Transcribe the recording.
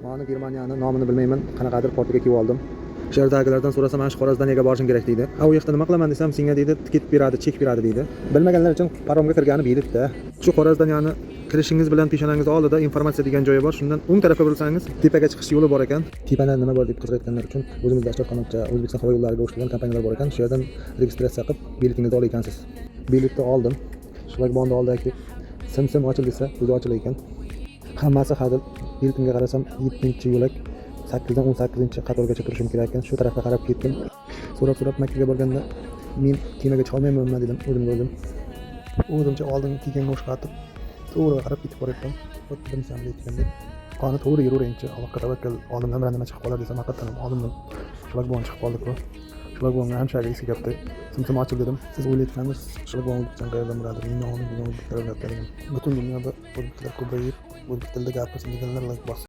Mana Germaniyani nomini bilmayman, qanaqadir portiga kiyib oldim. Shu yerdagilardan so'rasam, mana shu Xorazmga borishim kerak deydi. U yoqda nima qilaman desam, senga deydi, tiket beradi, chek beradi deydi. Bilmaganlar uchun paromga kirgani bilibdi. Shu Xorazmyani kirishingiz bilan peshonangiz oldida informatsiya degan joyi bor. Shundan o'ng tarafga burilsangiz, tepaga chiqish yo'li bor ekan. Tepada nima bor deb qiziqayotganlar uchun o'zimizda Ashxobodcha O'zbekiston havo yo'llariga o'xshagan kompaniyalar bor ekan. Shu yerdan registratsiya qilib, biletingizni olar ekansiz. Biletni oldim. Shlagbonni oldagi sim ochil desa, o'zi ochilar ekan. Hammasi hadil. Biletimga qarasam 7-yo'lak 8dan 18-qatorgacha turishim kerak ekan. Shu tarafga qarab ketdim. So'rab Makkaga borganda men kemaga chiqa olmayman dedim o'zim. O'zimcha oldin kiygan o'xshatib to'g'ri qarab ketib boryapman. Xuddi bilsam aytgandek. Qani to'g'ri yuraveringchi, Allohga tavakkal. Oldimdan nima chiqib qolar desam, haqiqatan oldimdan shlagbon chiqib qoldi-ku. Shlagbonga hamshagi esi gapdi. Sim ochil dedim. Siz o'ylayotgansiz, shlagbon o'zbekcha qayerdan biladi? Men nomi bilan o'zbekcha bilan. Butun dunyoda o'zbeklar ko'payib, o'zbek tilida gapirsin deganlar like bos.